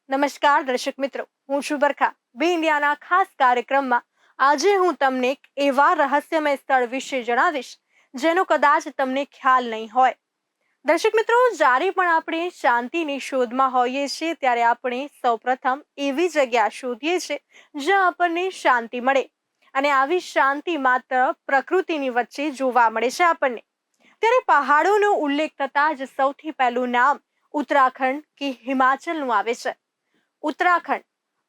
નમસ્કાર દર્શક મિત્રો, હું છું બરખા. બી ઇન્ડિયાના ખાસ કાર્યક્રમમાં આજે હું તમને એક એવા રહસ્યમય સ્થળ વિશે જણાવીશ જેનો કદાચ તમને ખ્યાલ નહીં હોય. દર્શક મિત્રો, જ્યારે પણ આપણે શાંતિની શોધમાં હોઈએ છીએ ત્યારે આપણે સૌપ્રથમ એવી જગ્યા શોધીએ છીએ જ્યાં આપણને શાંતિ મળે, અને આવી શાંતિ માત્ર પ્રકૃતિની વચ્ચે જોવા મળે છે આપણને. ત્યારે પહાડોનો ઉલ્લેખ થતા જ સૌથી પહેલું નામ ઉત્તરાખંડ કે હિમાચલનું આવે છે. ઉત્તરાખંડ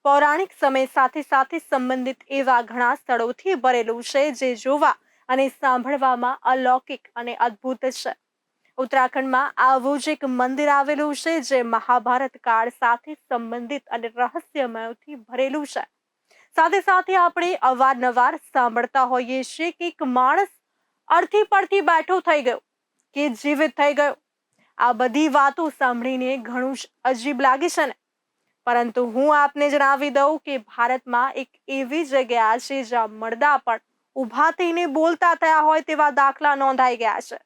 પૌરાણિક સમય સાથે સાથે સંબંધિત એવા ઘણા સ્થળોથી ભરેલું છે જે જોવા અને સાંભળવામાં અલૌકિક અને અદ્ભુત છે. ઉત્તરાખંડમાં આવું જ એક મંદિર આવેલું છે જે મહાભારત કાળ સાથે સંબંધિત અને રહસ્યમયથી ભરેલું છે. સાથે સાથે આપણે અવારનવાર સાંભળતા હોઈએ છીએ કે એક માણસ અડધી પડથી બેઠો થઈ ગયો કે જીવિત થઈ ગયો. આ બધી વાતો સાંભળીને ઘણું જ અજીબ લાગે છે ને, પરંતુ હું આપને જણાવી દઉં કે ભારતમાં એક એવી જગ્યા છે જ્યાં મરદા પણ ઊભા થઈને બોલતા થયા હોય તેવા દાખલા નોંધાઈ ગયા છે.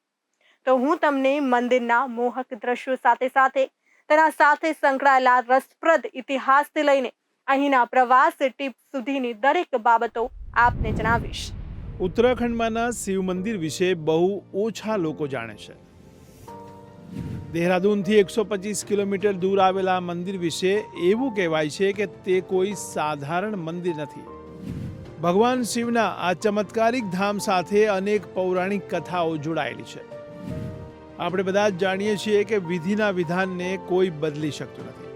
તો હું તમને મંદિરના મોહક દ્રશ્યો સાથે સાથે તેના સાથે સંકળાયેલા રસપ્રદ ઇતિહાસથી લઈને અહીંના પ્રવાસ ટિપ્સ સુધીની દરેક બાબતો આપને જણાવીશ. ઉત્તરાખંડમાંના શિવ મંદિર વિશે બહુ ઓછા લોકો જાણે છે. દેહરાદૂનથી 125 કિલોમીટર દૂર આવેલા મંદિર વિશે એવું કહેવાય છે કે તે કોઈ સાધારણ મંદિર નથી. ભગવાન શિવના આ ચમત્કારિક ધામ સાથે અનેક પૌરાણિક કથાઓ જોડાયેલી છે. આપણે બધા જ જાણીએ છીએ કે વિધિના વિધાનને કોઈ બદલી શકતું નથી.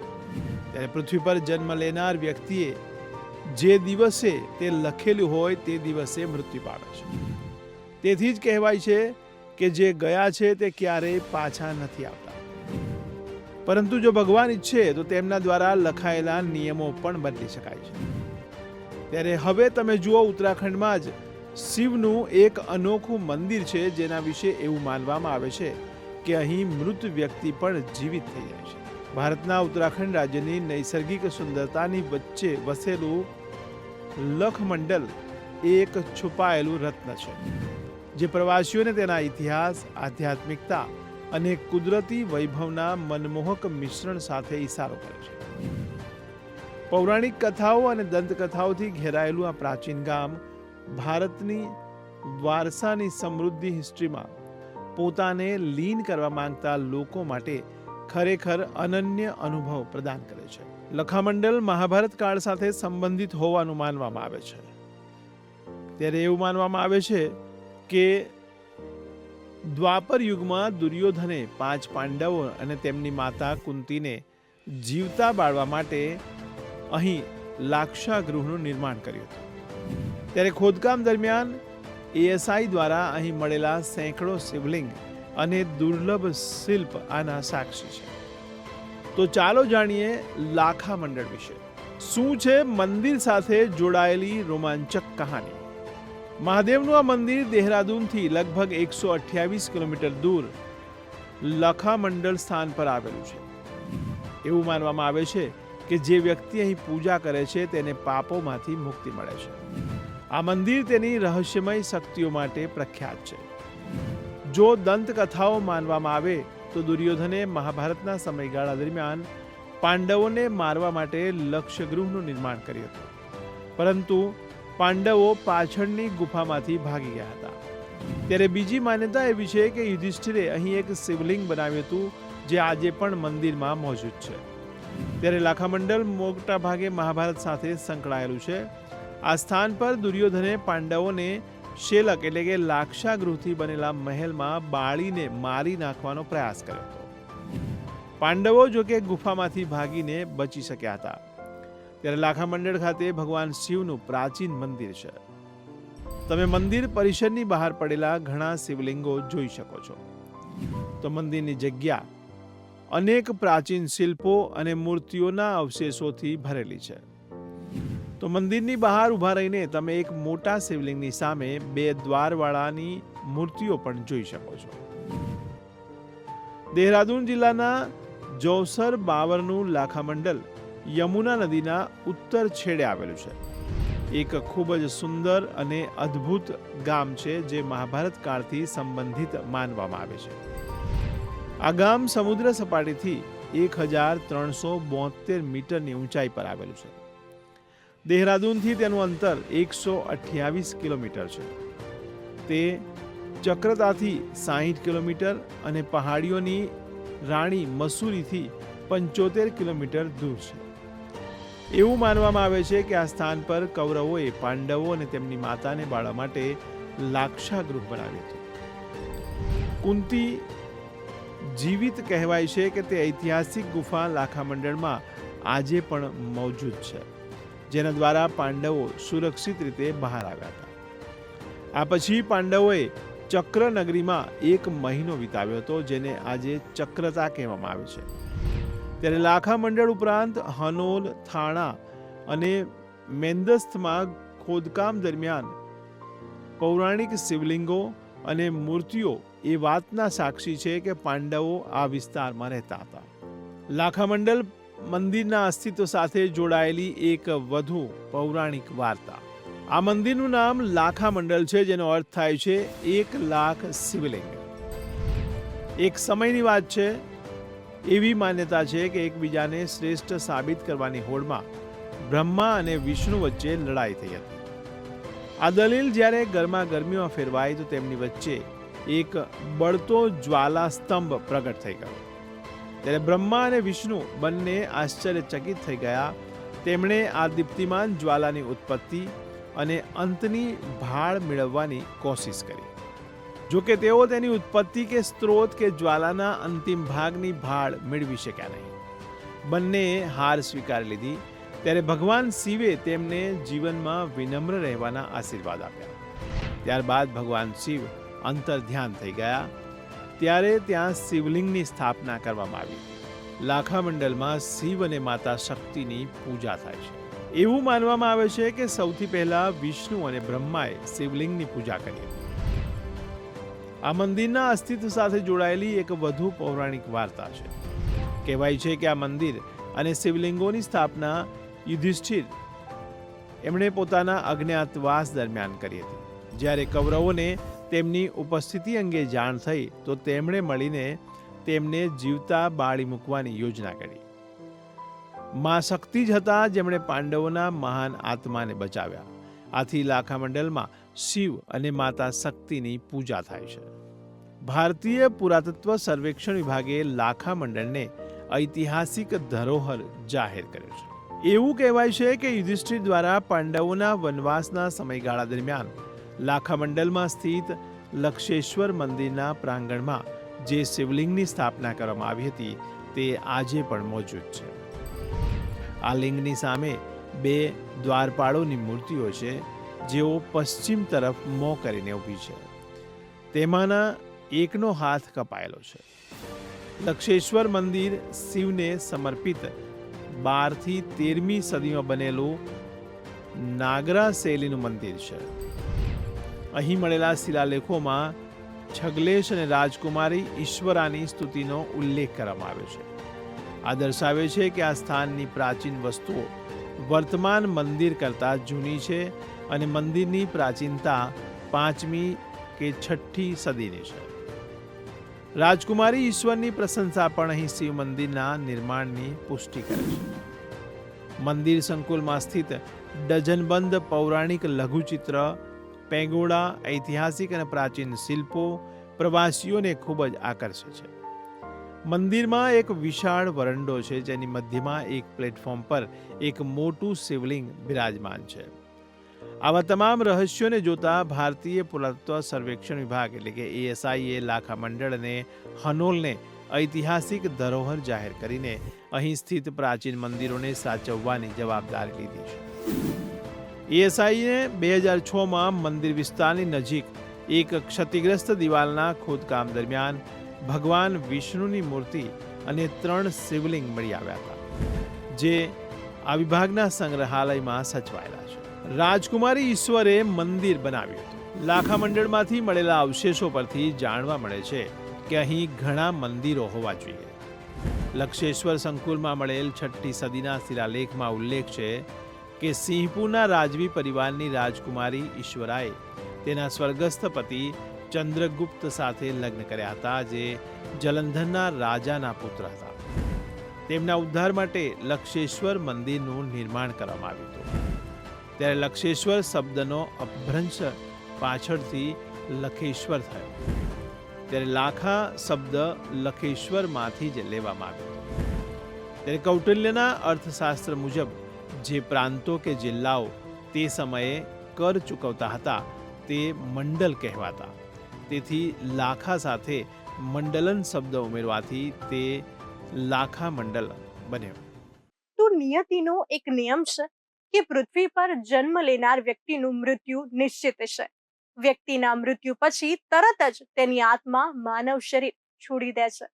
ત્યારે પૃથ્વી પર જન્મ લેનાર વ્યક્તિએ જે દિવસે તે લખેલું હોય તે દિવસે મૃત્યુ પામે છે. તેથી જ કહેવાય છે કે જે ગયા છે તે ક્યારેય પાછા નથી આવતા. પરંતુ જો ભગવાન ઈચ્છે તો તેમના દ્વારા લખાયેલા નિયમો પણ બદલી શકાય છે. ત્યારે હવે તમે જુઓ, ઉત્તરાખંડમાં જ શિવનું એક અનોખું મંદિર છે જેના વિશે એવું માનવામાં આવે છે કે અહીં મૃત વ્યક્તિ પણ જીવિત થઈ જાય છે. ભારતના ઉત્તરાખંડ રાજ્યની નૈસર્ગિક સુંદરતાની વચ્ચે વસેલું લખમંડલ એક છુપાયેલું રત્ન છે જે પ્રવાસીઓને તેના ઇતિહાસ, આધ્યાત્મિકતા અને કુદરતી વૈભવના મનમોહક મિશ્રણ સાથે ઇશારો કરે છે. પૌરાણિક કથાઓ અને દંતકથાઓથી ઘેરાયેલું આ પ્રાચીન ગામ ભારતની વારસાની સમૃદ્ધ હિસ્ટ્રીમાં પોતાને લીન કરવા માંગતા લોકો માટે ખરેખર અનન્ય અનુભવ પ્રદાન કરે છે. લખામંડલ મહાભારત કાળ સાથે સંબંધિત હોવાનું માનવામાં આવે છે. ત્યારે એવું માનવામાં આવે છે કે દ્વાપર યુગમાં દુર્યોધને 5 પાંડવો અને તેમની માતા કુંતીને જીવતા બાળવા માટે અહીં લાક્ષાગૃહનું નિર્માણ કર્યું હતું. ત્યારે ખોદકામ દરમિયાન એએસઆઈ દ્વારા અહીં મળેલા સેંકડો શિવલિંગ અને દુર્લભ શિલ્પ આના સાક્ષી છે. તો ચાલો જાણીએ લાખા મંડળ વિશે. શું છે મંદિર સાથે જોડાયેલી રોમાંચક કહાની? મહાદેવનું આ મંદિર દેહરાદૂનથી લગભગ 128 કિલોમીટર દૂર લખામંડલ સ્થાન પર આવેલું છે. એવું માનવામાં આવે છે કે જે વ્યક્તિ અહીં પૂજા કરે છે તેને પાપોમાંથી મુક્તિ મળે છે. આ મંદિર તેની રહસ્યમય શક્તિઓ માટે પ્રખ્યાત છે. જો દંતકથાઓ માનવામાં આવે તો દુર્યોધને મહાભારતના સમયગાળા દરમિયાન પાંડવોને મારવા માટે લક્ષગૃહનું નિર્માણ કર્યું હતું, પરંતુ પાંડવો પાછળની ગુફામાંથી ભાગી ગયા હતા. ત્યારે બીજી માન્યતા એવી છે કે યુધિષ્ઠિરે અહીં એક શિવલિંગ બનાવ્યું હતું જે આજે પણ મંદિરમાં મોજૂદ છે. ત્યારે લાખામંડલ મોટા ભાગે મહાભારત સાથે સંકળાયેલું છે. આ સ્થાન પર દુર્યોધને પાંડવોને શેલક એટલે કે લાક્ષાગૃહથી બનેલા મહેલમાં બાળીને મારી નાખવાનો પ્રયાસ કર્યો હતો. પાંડવો જો કે ગુફામાંથી ભાગીને બચી શક્યા હતા. ત્યારે લાખામંડળ ખાતે ભગવાન શિવનું પ્રાચીન મંદિર છે. તમે મંદિર પરિસરની બહાર પડેલા ઘણા શિવલિંગો જોઈ શકો છો. તો મંદિરની જગ્યા અનેક પ્રાચીન શિલ્પો અને મૂર્તિઓના અવશેષોથી ભરેલી છે. તો મંદિરની બહાર ઊભા રહીને તમે એક મોટા શિવલિંગની સામે 2 દ્વારવાળાની મૂર્તિઓ પણ જોઈ શકો છો. દેહરાદૂન જિલ્લાના જોસર બાવરનું લાખામંડલ યમુના નદીના ઉત્તર છેડે આવેલું છે. એક ખૂબ જ સુંદર અને અદ્ભુત ગામ છે જે મહાભારત કાળથી સંબંધિત માનવામાં આવે છે. આ ગામ સમુદ્ર સપાટીથી 1372 મીટરની ઊંચાઈ પર આવેલું છે. દેહરાદૂનથી તેનું અંતર 128 કિલોમીટર છે. તે ચક્રતાથી 60 કિલોમીટર અને પહાડીઓની રાણી મસૂરીથી 75 કિલોમીટર દૂર છે. એવું માનવામાં આવે છે કે આ સ્થાન પર કૌરવોએ પાંડવો અને તેમની માતાને બાળવા માટે લાક્ષાગૃહ બનાવ્યું હતું. કુંતી જીવિત કહેવાય છે કે તે ઐતિહાસિક ગુફા લાખામંડળમાં આજે પણ મોજૂદ છે, જેના દ્વારા પાંડવો સુરક્ષિત રીતે બહાર આવ્યા હતા. આ પછી પાંડવોએ ચક્ર નગરીમાં 1 મહિનો વિતાવ્યો હતો, જેને આજે ચક્રતા કહેવામાં આવે છે. ત્યારે લાખામંડળ ઉપરાંત હનોલ, થાણા અને મેંદસ્થમાં ખોદકામ દરમિયાન પૌરાણિક શિવલિંગો અને મૂર્તિઓ એ વાતના સાક્ષી છે કે પાંડવો આ વિસ્તારમાં રહેતા હતા. લાખામંડળ મંદિરના અસ્તિત્વ સાથે જોડાયેલી એક વધુ પૌરાણિક વાર્તા. આ મંદિરનું નામ લાખામંડળ છે, જેનો અર્થ થાય છે 1 લાખ શિવલિંગ. એક સમયની વાત છે. એવી માન્યતા છે કે એકબીજાને શ્રેષ્ઠ સાબિત કરવાની હોડમાં બ્રહ્મા અને વિષ્ણુ વચ્ચે લડાઈ થઈ હતી. આ દલીલ જ્યારે ગરમીમાં ફેરવાઈ તો તેમની વચ્ચે એક બળતો જ્વાલા સ્તંભ પ્રગટ થઈ ગયો. ત્યારે બ્રહ્મા અને વિષ્ણુ બંને આશ્ચર્યચકિત થઈ ગયા. તેમણે આ દીપ્તિમાન જ્વાલાની ઉત્પત્તિ અને અંતની ભાળ મેળવવાની કોશિશ કરી. જો કે તેઓ તેની ઉત્પત્તિ કે સ્ત્રોત કે જ્વાલાના અંતિમ ભાગની ભાળ મેળવી શક્યા નહીં. બંનેએ હાર સ્વીકારી લીધી. ત્યારે ભગવાન શિવે તેમને જીવનમાં વિનમ્ર રહેવાના આશીર્વાદ આપ્યા. ત્યારબાદ ભગવાન શિવ અંતર ધ્યાન થઈ ગયા. ત્યારે ત્યાં શિવલિંગની સ્થાપના કરવામાં આવી. લાખામંડળમાં શિવ અને માતા શક્તિની પૂજા થાય છે. એવું માનવામાં આવે છે કે સૌથી પહેલા વિષ્ણુ અને બ્રહ્માએ શિવલિંગની પૂજા કરી હતી. આ મંદિરના અસ્તિત્વ સાથે જોડાયેલી એક વધુ પૌરાણિક વાર્તા છે. કહેવાય છે કે આ મંદિર અને શિવલિંગોની સ્થાપના યુધિષ્ઠિર એમણે પોતાના અજ્ઞાતવાસ દરમિયાન કરી હતી. જ્યારે કૌરવોને તેમની ઉપસ્થિતિ અંગે જાણ થઈ તો તેમણે મળીને તેમને જીવતા બાળી મૂકવાની યોજના કરી. મા શક્તિ જ હતા જેમણે પાંડવોના મહાન આત્માને બચાવ્યા. આથી લાખામંડળમાં શિવ અને માતા શક્તિની પૂજા થાય છે. ભારતીય પુરાતત્વ સર્વેક્ષણ વિભાગે લાખામંડળને ઐતિહાસિક ધરોહર જાહેર કર્યો છે. એવું કહેવાય છે કે યુધિષ્ઠિર દ્વારા પાંડવોના વનવાસના સમયગાળા દરમિયાન લાખામંડળમાં સ્થિત લક્ષેશ્વર મંદિરના પ્રાંગણમાં જે શિવલિંગની સ્થાપના કરવામાં આવી હતી તે આજે પણ મોજૂદ છે. આ લિંગની સામે 2 દ્વારપાળોની મૂર્તિઓ છે, જેઓ પશ્ચિમ તરફ મોં કરીને ઊભી છે. તેમાંના એકનો હાથ કપાયેલો છે. લક્ષેશ્વર મંદિર શિવને સમર્પિત 12 થી 13મી સદીમાં બનેલું નાગરા શૈલીનું મંદિર છે. અહીં મળેલા શિલાલેખોમાં છગલેશ અને રાજકુમારી ઈશ્વરાની સ્તુતિનો ઉલ્લેખ કરવામાં આવ્યો છે. આ દર્શાવે છે કે આ સ્થાનની પ્રાચીન વસ્તુઓ વર્તમાન મંદિર કરતાં જૂની છે અને મંદિરની પ્રાચીનતા 5મી કે 6ઠી સદીની છે. રાજકુમારી ઈશ્વરની પ્રશંસા પણ અહીં શિવ મંદિરના નિર્માણની પુષ્ટિ કરે છે. મંદિર સંકુલમાં સ્થિત ડઝનબંધ પૌરાણિક લઘુચિત્ર, પેગોડા, ઐતિહાસિક અને પ્રાચીન શિલ્પો પ્રવાસીઓને ખૂબ જ આકર્ષે છે. મંદિરમાં એક વિશાળ વરંડો છે, જેની મધ્યમાં એક પ્લેટફોર્મ પર એક મોટું શિવલિંગ બિરાજમાન છે. આવા તમામ રહસ્યોને જોતા ભારતીય પુરાતત્વ સર્વેક્ષણ વિભાગ એટલે કે ASIએ લાખામંડળ અને હનોલને ઐતિહાસિક ધરોહર જાહેર કરીને અહીં સ્થિત પ્રાચીન મંદિરોને સાચવવાની જવાબદારી લીધી છે. ASIએ 2006માં મંદિર વિસ્તારની નજીક એક ક્ષતિગ્રસ્ત દિવાલના ખોદકામ દરમિયાન ભગવાન વિષ્ણુની મૂર્તિ અને 3 શિવલિંગ મળી આવ્યા હતા, જે આ વિભાગના સંગ્રહાલયમાં સચવાયેલા છે. રાજકુમારી ઈશ્વરે મંદિર બનાવ્યું હતું. લાખામંડળમાંથી મળેલા અવશેષો પરથી જાણવા મળે છે કે અહીં ઘણા મંદિરો હોવા જોઈએ. લક્ષેશ્વર સંકુલમાં મળેલ 6ઠી સદીના શિલાલેખમાં ઉલ્લેખ છે કે સિંહપુરના રાજવી પરિવારની રાજકુમારી ઈશ્વરાએ તેના સ્વર્ગસ્થ પતિ ચંદ્રગુપ્ત સાથે લગ્ન કર્યા હતા, જે જલંધરના રાજાના પુત્ર હતા. તેમના ઉદ્ધાર માટે લક્ષેશ્વર મંદિરનું નિર્માણ કરવામાં આવ્યું હતું. ત્યારે લક્ષેશ્વર શબ્દનો અપભ્રંશ પાછળથી લખેશ્વર થયો. ત્યારે લાખા શબ્દ લખેશ્વરમાંથી જ લેવામાં આવ્યો હતો. ત્યારે કૌટિલ્યના અર્થશાસ્ત્ર મુજબ જે પ્રાંતો કે જિલ્લાઓ તે સમયે કર ચૂકવતા હતા તે મંડલ કહેવાતા. તેથી લાખા સાથે મંડલન શબ્દ ઉમેરવાથી તે લાખા મંડલ બન્યો. તો નિયતિનો એક નિયમ છે કે પૃથ્વી પર જન્મ લેનાર વ્યક્તિનું મૃત્યુ નિશ્ચિત છે. વ્યક્તિના મૃત્યુ પછી તરત જ તેની આત્મા માનવ શરીર છોડી દે છે.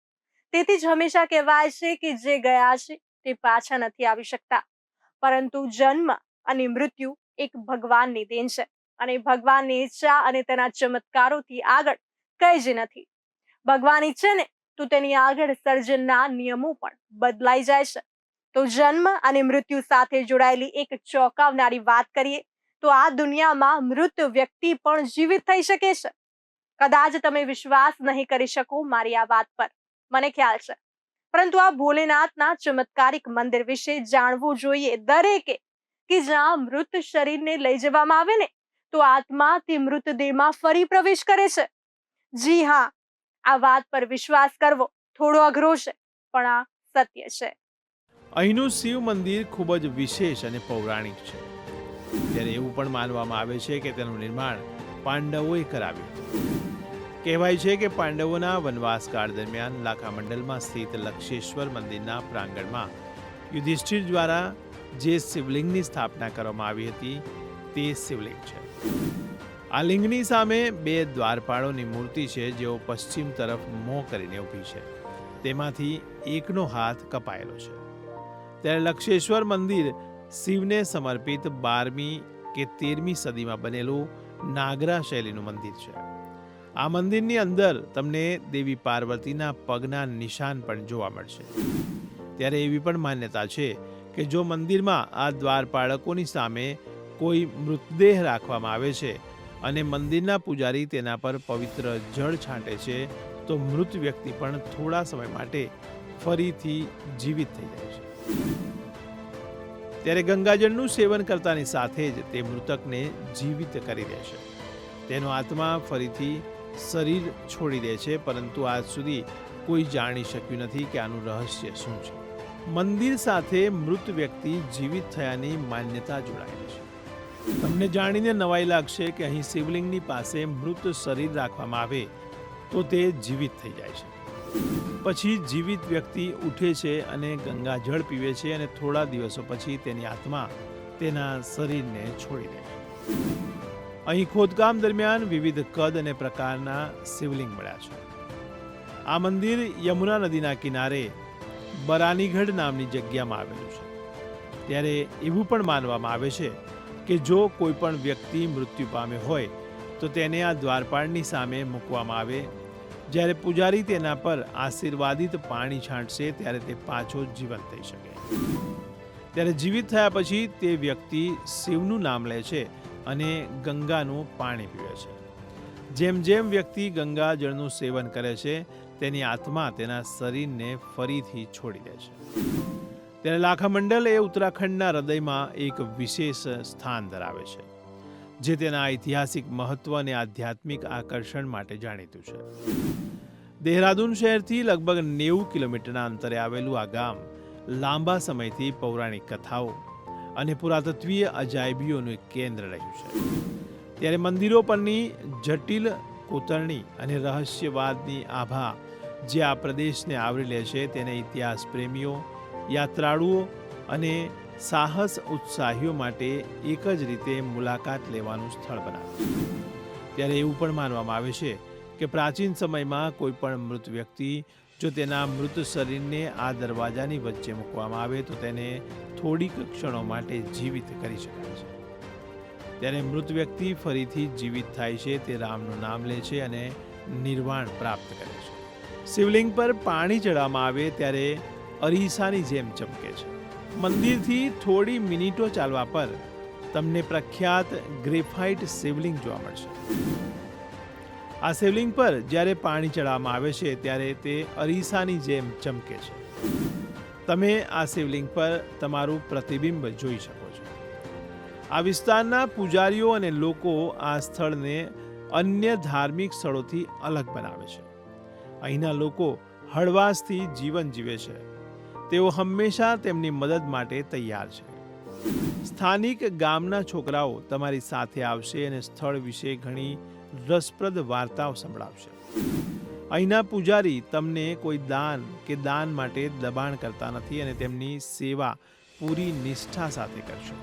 તેથી જ હંમેશા કહેવાય છે કે જે ગયા છે તે પાછા નથી આવી શકતા. પરંતુ જન્મ અને મૃત્યુ એક ભગવાનની દેન છે અને ભગવાનની ઈચ્છા અને તેના ચમત્કારોથી આગળ કંઈ જ નથી. ભગવાન ઈચ્છે ને તો તેની આગળ સર્જનના નિયમો પણ બદલાઈ જાય છે. તો જન્મ અને મૃત્યુ સાથે જોડાયેલી એક ચોંકાવનારી વાત કરીએ તો આ દુનિયામાં મૃત વ્યક્તિ પણ જીવિત થઈ શકે છે. કદાચ તમે વિશ્વાસ નહીં કરી શકો મારી આ વાત પર, મને ખ્યાલ છે, પરંતુ આ ભોલેનાથના ચમત્કારિક મંદિર વિશે જાણવું જોઈએ દરેકે કે જ્યાં મૃત શરીરને લઈ જવામાં આવે ને તો આત્મા તે મૃતદેહમાં ફરી પ્રવેશ કરે છે. જી હા, આ વાત પર વિશ્વાસ કરવો થોડો અઘરો છે, પણ આ સત્ય છે. અહીંનું શિવ મંદિર ખૂબ જ વિશેષ અને પૌરાણિક છે. ત્યારે એવું પણ માનવામાં આવે છે કે તેનું નિર્માણ પાંડવોએ કરાવ્યું. કહેવાય છે કે પાંડવોના વનવાસકાળ દરમિયાન લાખામંડલમાં સ્થિત લક્ષેશ્વર મંદિરના પ્રાંગણમાં યુધિષ્ઠિર દ્વારા જે શિવલિંગની સ્થાપના કરવામાં આવી હતી તે શિવલિંગ છે. આ લિંગની સામે 2 દ્વારપાળોની મૂર્તિ છે જેઓ પશ્ચિમ તરફ મોં કરીને ઊભી છે. તેમાંથી એકનો હાથ કપાયેલો છે. ત્યારે લક્ષેશ્વર મંદિર શિવને સમર્પિત 12મી કે 13મી સદીમાં બનેલું નાગરા શૈલીનું મંદિર છે. આ મંદિરની અંદર તમને દેવી પાર્વતીના પગના નિશાન પણ જોવા મળશે. ત્યારે એવી પણ માન્યતા છે કે જો મંદિરમાં આ દ્વારપાળકોની સામે કોઈ મૃતદેહ રાખવામાં આવે છે અને મંદિરના પૂજારી તેના પર પવિત્ર જળ છાંટે છે તો મૃત વ્યક્તિ પણ થોડા સમય માટે ફરીથી જીવિત થઈ જાય છે. ત્યારે ગંગાજળનું સેવન કરતાની સાથે જ તે મૃતકને જીવિત કરી દે છે. તેનો આત્મા ફરીથી શરીર છોડી દે છે, પરંતુ આજ સુધી કોઈ જાણી શક્યું નથી કે આનું રહસ્ય શું છે. મંદિર સાથે મૃત વ્યક્તિ જીવિત થયાની માન્યતા જોડાયેલી છે. તમને જાણીને નવાઈ લાગશે કે અહીં શિવલિંગની પાસે મૃત શરીર રાખવામાં આવે તો તે જીવિત થઈ જાય છે. પછી જીવિત વ્યક્તિ ઉઠે છે અને ગંગાજળ પીવે છે અને થોડા દિવસો પછી તેની આત્મા તેના શરીરને છોડી દે છે. અહીં ખોદકામ દરમિયાન વિવિધ કદ અને પ્રકારના શિવલિંગ મળ્યા છે. આ મંદિર યમુના નદીના કિનારે બરાનીગઢ નામની જગ્યામાં આવેલું છે. ત્યારે એવું પણ માનવામાં આવે છે કે જો કોઈ પણ વ્યક્તિ મૃત્યુ પામે હોય તો તેને આ દ્વારપાળની સામે મૂકવામાં આવે. જ્યારે પૂજારી તેના પર આશીર્વાદિત પાણી છાંટશે ત્યારે તે પાછો જીવંત થઈ શકે. ત્યારે જીવિત થયા પછી તે વ્યક્તિ શિવનું નામ લે છે અને ગંગાનું પાણી પીવે છે. જેમ જેમ વ્યક્તિ ગંગાજળનું સેવન કરે છે તેની આત્મા તેના શરીરને ફરીથી છોડી દે છે. ત્યારે લાખામંડલ એ ઉત્તરાખંડના હૃદયમાં એક વિશેષ સ્થાન ધરાવે છે, જે તેના ઐતિહાસિક મહત્વ અને આધ્યાત્મિક આકર્ષણ માટે જાણીતું છે. દેહરાદૂન શહેરથી લગભગ 90 કિલોમીટરના અંતરે આવેલું આ ગામ લાંબા સમયથી પૌરાણિક કથાઓ અને પુરાતત્વીય અજાયબીઓનું એક કેન્દ્ર રહ્યું છે. ત્યારે મંદિરો પરની જટિલ કોતરણી અને રહસ્યવાદની આભા જે આ પ્રદેશને આવરી લે છે તેને ઇતિહાસ પ્રેમીઓ, યાત્રાળુઓ અને સાહસ ઉત્સાહીઓ માટે એક જ રીતે મુલાકાત લેવાનું સ્થળ બનાવે છે. ત્યારે એવું પણ માનવામાં આવે છે કે પ્રાચીન સમયમાં કોઈ પણ મૃત વ્યક્તિ જો તેના મૃત શરીરને આ દરવાજાની વચ્ચે મૂકવામાં આવે તો તેને થોડીક ક્ષણો માટે જીવિત કરી શકાય છે. ત્યારે મૃત વ્યક્તિ ફરીથી જીવિત થાય છે, તે રામનું નામ લે છે અને નિર્વાણ પ્રાપ્ત કરે છે. શિવલિંગ પર પાણી ચડાવવામાં આવે ત્યારે અરીસાની જેમ ચમકે છે. મંદિરથી થોડી મિનિટો ચાલવા પર તમને પ્રખ્યાત ગ્રેફાઇટ શિવલિંગ જોવા મળશે. આ શિવલિંગ પર જ્યારે પાણી ચડાવવામાં આવે છે ત્યારે તે અરીસાની જેમ ચમકે છે. તમે આ શિવલિંગ પર તમારું પ્રતિબિંબ જોઈ શકો છો. આ વિસ્તારના પૂજારીઓ અને લોકો આ સ્થળને અન્ય ધાર્મિક સ્થળોથી અલગ બનાવે છે. અહીંના લોકો હળવાશથી જીવન જીવે છે. તેઓ હંમેશા તેમની મદદ માટે તૈયાર છે. સ્થાનિક ગામના છોકરાઓ તમારી સાથે આવશે અને સ્થળ વિશે ઘણી રસપ્રદ વાર્તાઓ સંભળાવશે. અહીંના પૂજારી તમને કોઈ દાન માટે દબાણ કરતા નથી અને તેમની સેવા પૂરી નિષ્ઠા સાથે કરશે.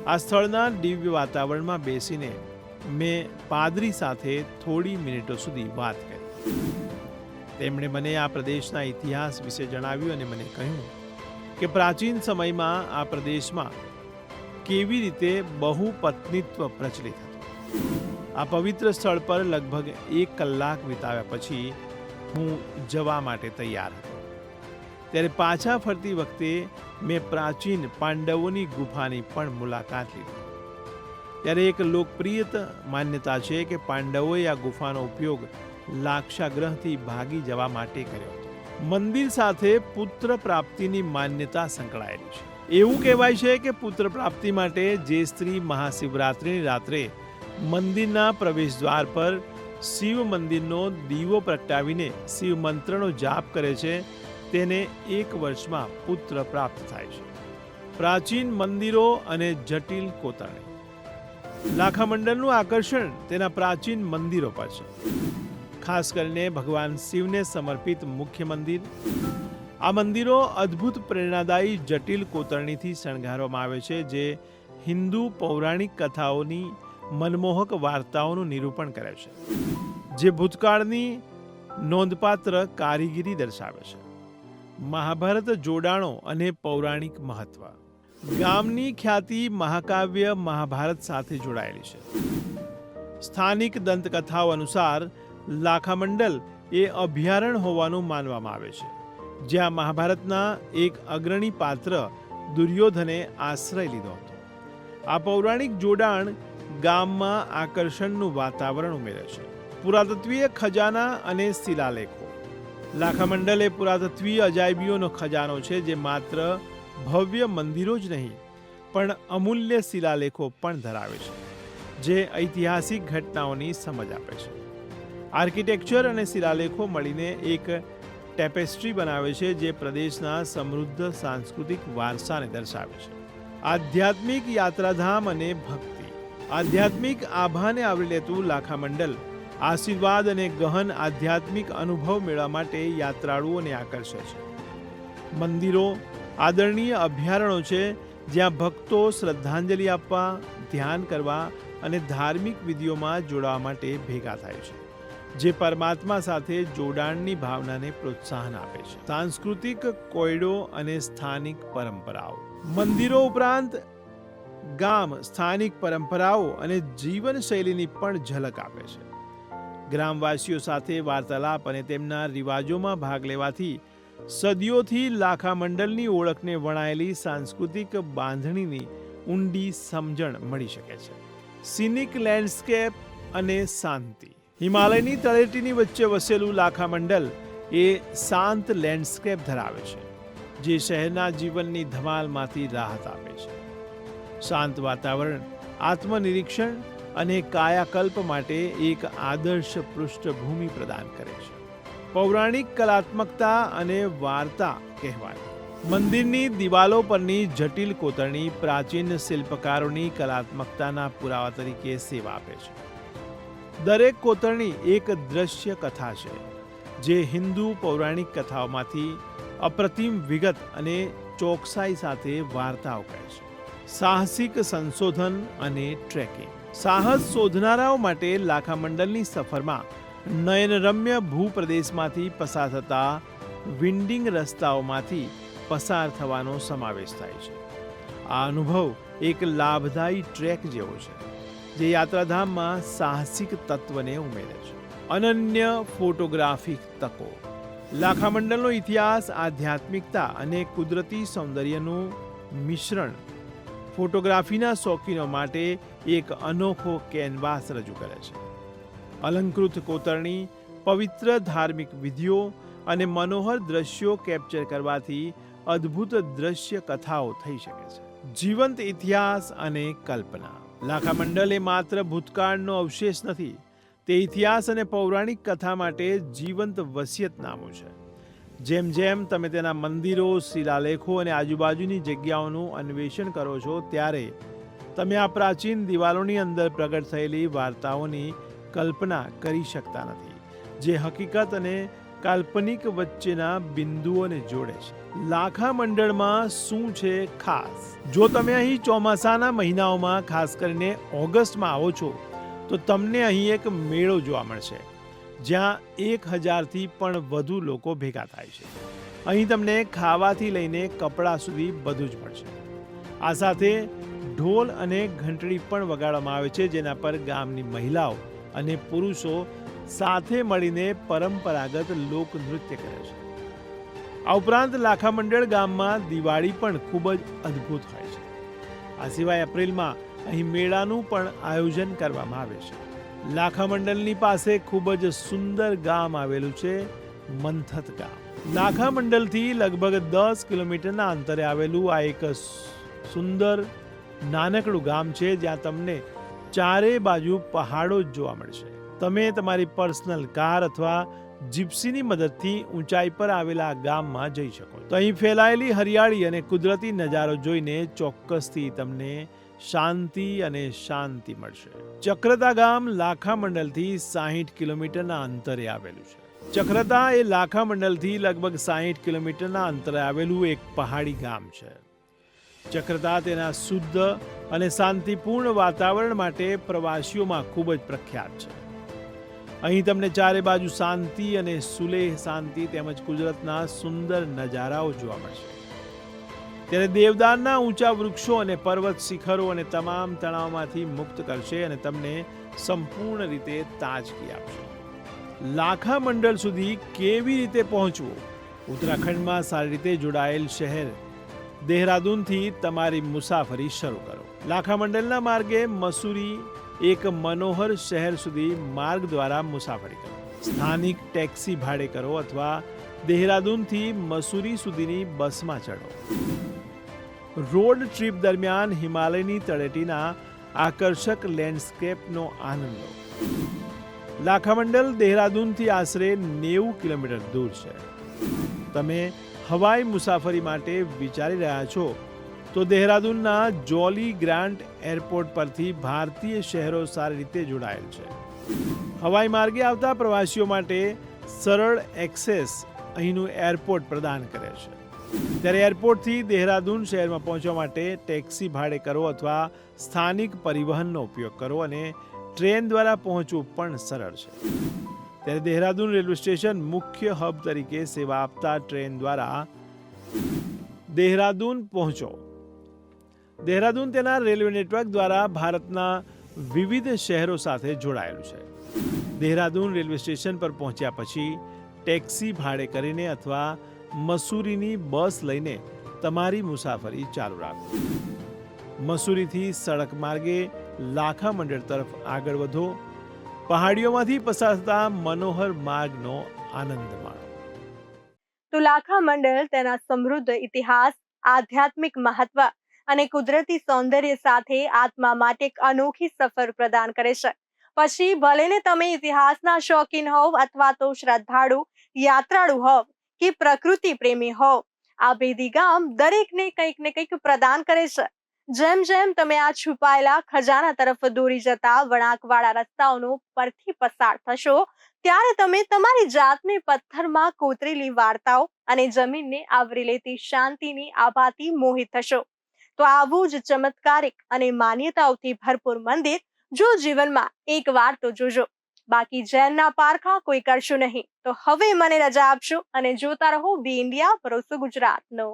આ સ્થળના દિવ્ય વાતાવરણમાં બેસીને મેં પાદરી સાથે થોડી મિનિટો સુધી વાત કરી. તેમણે મને આ પ્રદેશના ઇતિહાસ વિશે જણાવ્યું અને મને કહ્યું કે પ્રાચીન સમયમાં આ પ્રદેશમાં કેવી રીતે બહુપત્નીત્વ પ્રચલિત હતું. આ પવિત્ર સ્થળ પર લગભગ 1 કલાક વિતાવ્યા પછી હું જવા માટે તૈયાર હતો. ત્યારે પાછા ફરતી વખતે મેં પ્રાચીન પાંડવોની ગુફાની પણ મુલાકાત લીધી. ત્યારે એક લોકપ્રિય માન્યતા છે કે પાંડવોએ આ ગુફાનો ઉપયોગ લાક્ષાગ્રહથી ભાગી જવા માટે કર્યો હતો. મંદિર સાથે પુત્ર પ્રાપ્તિની માન્યતા સંકળાયેલી છે. એવું કહેવાય છે કે પુત્ર પ્રાપ્તિ માટે જે સ્ત્રી મહાશિવરાત્રિની રાત્રે મંદિરના પ્રવેશદ્વાર પર શિવ મંદિરનો દીવો પ્રગટાવીને શિવ મંત્રનો જાપ કરે છે તેને 1 વર્ષમાં પુત્ર પ્રાપ્ત થાય છે. પ્રાચીન મંદિરો અને જટિલ કોતરણી. લાખામંડલનું આકર્ષણ તેના પ્રાચીન મંદિરો પર છે. ખાસ કરીને ભગવાન શિવને સમર્પિત મુખ્ય મંદિર. આ મંદિરો અદ્ભુત પ્રેરણાદાયી જટિલ કોતરણીથી શણગારવામાં આવે છે જે હિન્દુ પૌરાણિક કથાઓની મનમોહક વાર્તાઓનું નિરૂપણ કરે છે, જે ભૂતકાળની નોંધપાત્ર કારીગરી દર્શાવે છે. મહાભારત જોડાણો અને પૌરાણિક મહત્વ. ગામની ખ્યાતિ મહાકાવ્ય મહાભારત સાથે જોડાયેલી છે. સ્થાનિક દંતકથાઓ અનુસાર લાખામંડલ એ અભયારણ્ય હોવાનું માનવામાં આવે છે, જ્યાં મહાભારતના એક અગ્રણી પાત્ર દુર્યોધને આશ્રય લીધો હતો. આ પૌરાણિક જોડાણ ગામમાં આકર્ષણનું વાતાવરણ ઉમેરે છે. પુરાતત્વીય ખજાના અને શિલાલેખો. લાખામંડલ એ પુરાતત્વીય અજાયબીઓનો ખજાનો છે જે માત્ર ભવ્ય મંદિરો જ નહીં પણ અમૂલ્ય શિલાલેખો પણ ધરાવે છે, જે ઐતિહાસિક ઘટનાઓની સમજ આપે છે. આર્કિટેક્ચર અને શિલાલેખો મળીને એક ટેપેસ્ટ્રી બનાવે છે જે પ્રદેશના સમૃદ્ધ સાંસ્કૃતિક વારસાને દર્શાવે છે. આધ્યાત્મિક યાત્રાધામ અને ભક્તિ. આધ્યાત્મિક આભાને આવરી લેતું લાખામંડલ આશીર્વાદ અને ગહન આધ્યાત્મિક અનુભવ મેળવવા માટે યાત્રાળુઓને આકર્ષે છે. મંદિરો આદરણીય અભયારણ્યો છે જ્યાં ભક્તો શ્રદ્ધાંજલિ આપવા, ધ્યાન કરવા અને ધાર્મિક વિધિઓમાં જોડાવા માટે ભેગા થાય છે, જે પરમાત્મા સાથે જોડાણની ભાવનાને પ્રોત્સાહન આપે છે. સાંસ્કૃતિક કોયડો અને સ્થાનિક પરંપરાઓ. મંદિરો ઉપરાંત ગામ સ્થાનિક પરંપરાઓ અને જીવનશૈલીની પણ ઝલક આપે છે. ગ્રામવાસીઓ સાથે વાર્તાલાપ અને તેમના રિવાજોમાં ભાગ લેવાથી સદીઓથી લાખામંડલની ઓળખને વણાયેલી સાંસ્કૃતિક બાંધણીની ઊંડી સમજણ મળી શકે છે. સિનિક લેન્ડસ્કેપ અને શાંતિ. હિમાલયની તળેટીની વચ્ચે વસેલું લાખામંડલ એ શાંત લેન્ડસ્કેપ ધરાવે છે, જે શહેરના જીવનની ધમાલમાંથી રાહત આપે છે. શાંત વાતાવરણ આત્મનિરીક્ષણ અને કાયાકલ્પ માટે એક આદર્શ પૃષ્ઠભૂમિ પ્રદાન કરે છે. પૌરાણિક કલાત્મકતા અને વાર્તા કહેવાય. મંદિરની દિવાલો પરની જટિલ કોતરણી પ્રાચીન શિલ્પકારોની કલાત્મકતાના પુરાવા તરીકે સેવા આપે છે. દરેક કોતરણી એક દ્રશ્ય કથા છે, જે હિન્દુ પૌરાણિક કથાઓમાંથી અપ્રતિમ વિગત અને ચોકસાઈ સાથે વાર્તાઓ કહે છે. સાહસિક સંશોધન અને ટ્રેકિંગ. સાહસ શોધનારાઓ માટે લાખામંડલની સફરમાં નયનરમ્ય ભૂપ્રદેશમાંથી પસાર થતા વિન્ડિંગ રસ્તાઓમાંથી પસાર થવાનો સમાવેશ થાય છે. આ અનુભવ એક લાભદાયી ટ્રેક જેવો છે, જે યાત્રાધામમાં સાહસિક તત્વને ઉમેરે છે. અનન્ય ફોટોગ્રાફિક તકો. લાખામંડલનો ઇતિહાસ આધ્યાત્મિકતા અને કુદરતી સૌંદર્યનું મિશ્રણ ફોટોગ્રાફીના શોખીનો માટે એક અનોખો કેનવાસ રજૂ કરે છે. અલંકૃત કોતરણી, પવિત્ર ધાર્મિક વિધિઓ અને મનોહર દ્રશ્યો કેપ્ચર કરવાથી અદ્ભુત દ્રશ્ય કથાઓ થઈ શકે છે. જીવંત ઇતિહાસ અને કલ્પના. લાખામંડલ એ માત્ર ભૂતકાળનો અવશેષ નથી, તે ઇતિહાસ અને પૌરાણિક કથા માટે જીવંત વસિયતનામું છે. જેમ જેમ તમે તેના મંદિરો, શિલાલેખો અને આજુબાજુની જગ્યાઓનું અન્વેષણ કરો છો, ત્યારે તમે આ પ્રાચીન દિવાલોની અંદર પ્રગટ થયેલી વાર્તાઓની કલ્પના કરી શકતા નથી, જે હકીકત અને કાલ્પનિક વચ્ચેના બિંદુઓને જોડે છે. લાખામંડળમાં શું છે ખાસ? જો તમે અહીં ચોમાસાના મહિનાઓમાં, ખાસ કરીને ઓગસ્ટમાં આવો છો, તો તમને અહીં એક મેળો જોવા મળશે, જ્યાં 1000થી પણ વધુ લોકો ભેગા થાય છે. અહીં તમને ખાવાથી લઈને કપડાં સુધી બધું જ મળશે. આ સાથે ઢોલ અને ઘંટડી પણ વગાડવામાં આવે છે, જેના પર ગામની મહિલાઓ અને પુરુષો સાથે મળીને પરંપરાગત લોકનૃત્ય કરે છે. આ ઉપરાંત લાખામંડળ ગામમાં દિવાળી પણ ખૂબ જ અદ્ભુત હોય છે. આ સિવાય એપ્રિલમાં અહીં મેળાનું પણ આયોજન કરવામાં આવે છે. લાખામંડલની પાસે ખૂબ જ સુંદર ગામ આવેલું છે, મંથત ગામ. લાખામંડલથી લગભગ 10 કિલોમીટરના અંતરે આવેલું આ એક સુંદર નાનકડું ગામ છે, જ્યાં તમને ચારે બાજુ પહાડો જ જોવા મળશે. તમે તમારી પર્સનલ કાર અથવા જીપ્સીની મદદથી ઊંચાઈ પર આવેલા ગામમાં જઈ શકો. તો અહીં ફેલાયેલી હરિયાળી અને કુદરતી નજારો જોઈને ચોક્કસથી તમને શાંતિ મળશે. ચક્રતા ગામ લાખામંડલથી 60 કિલોમીટરના અંતરે આવેલું છે. ચક્રતા એ લાખામંડલથી લગભગ 60 કિલોમીટરના અંતરે આવેલું એક પહાડી ગામ છે. ચક્રતા તેના શુદ્ધ અને શાંતિપૂર્ણ વાતાવરણ માટે પ્રવાસીઓમાં ખૂબ જ પ્રખ્યાત છે. અહીં તમને ચારે બાજુ શાંતિ અને સુલેહ શાંતિ તેમજ કુદરતના સુંદર નજારાઓ જોવા મળશે. ત્યારે દેવદારના ઊંચા વૃક્ષો અને પર્વત શિખરો અને તમામ તણાવમાંથી મુક્ત કરશે અને તમને સંપૂર્ણ રીતે તાજગી આપશે. લાખામંડળ સુધી કેવી રીતે પહોંચવું? ઉત્તરાખંડમાં સારી રીતે જોડાયેલ શહેર દેહરાદૂનથી તમારી મુસાફરી શરૂ કરો. લાખામંડલના માર્ગે મસૂરી એક મનોહર શહેર સુધી માર્ગ દ્વારા મુસાફરી કરો. સ્થાનિક ટેક્સી ભાડે કરો અથવા દેહરાદૂનથી મસૂરી સુધીની બસમાં ચઢો. રોડ ટ્રીપ દરમિયાન હિમાલયની તળેટીના આકર્ષક લેન્ડસ્કેપનો આનંદ લો. લાખામંડલ દેહરાદૂનથી આશરે 90 કિલોમીટર દૂર છે. તમે હવાઈ મુસાફરી માટે વિચારી રહ્યા છો તો દેહરાદૂનના જોલી ગ્રાન્ટ એરપોર્ટ પરથી ભારતીય શહેરો સારી રીતે જોડાયેલ છે. હવાઈ માર્ગે આવતા પ્રવાસીઓ માટે સરળ એક્સેસ અહીંનું એરપોર્ટ પ્રદાન કરે છે. ત્યારે એરપોર્ટથી દેહરાદૂન શહેરમાં પહોંચવા માટે ટેક્સી ભાડે કરો અથવા સ્થાનિક પરિવહનનો ઉપયોગ કરો, અને ટ્રેન દ્વારા પહોંચવું પણ સરળ છે. ત્યારે દેહરાદૂન રેલવે સ્ટેશન મુખ્ય હબ તરીકે સેવા આપતા ટ્રેન દ્વારા દેહરાદૂન પહોંચો. દેહરાદૂન તેના રેલવે નેટવર્ક દ્વારા ભારતના વિવિધ શહેરો સાથે જોડાયેલું છે. દેહરાદૂન રેલવે સ્ટેશન પર પહોંચ્યા પછી ટેક્સી ભાડે કરીને અથવા મસૂરીની બસ લઈને તમારી મુસાફરી ચાલુ રાખો. મસૂરીથી સડક માર્ગે લાખામંડળ તરફ આગળ વધો. પહાડીઓમાંથી પસાર થતા મનોહર માર્ગનો આનંદ માણો. તો લાખામંડળ તેના સમૃદ્ધ ઇતિહાસ, આધ્યાત્મિક મહત્વ અને કુદરતી સૌંદર્ય સાથે આત્મા માટે એક અનોખી સફર પ્રદાન કરે છે. પછી ભલે ને તમે ઇતિહાસના શોખીન હોવ અથવા તો શ્રદ્ધાળુ યાત્રાળુ હોવ કે પ્રકૃતિ પ્રેમી હોવ, આ ભેદી ગામ દરેકને કંઈક ને કંઈક પ્રદાન કરે છે. જેમ જેમ તમે આ છુપાયેલા ખજાના તરફ દોરી જતા વળાંકવાળા રસ્તાઓનો પરથી પસાર થશો, ત્યારે તમે તમારી જાતને પથ્થરમાં કોતરેલી વાર્તાઓ અને જમીનને આવરી લેતી શાંતિની આભાથી મોહિત થશો. તો આવું જ ચમત્કારિક અને માન્યતાઓથી ભરપૂર મંદિર જો જીવનમાં એક વાર તો જોજો. બાકી ઝેરના પારખા કોઈ કરશો નહીં. તો હવે મને રજા આપશો અને જોતા રહો બી ઇન્ડિયા, ભરોસો ગુજરાતનો.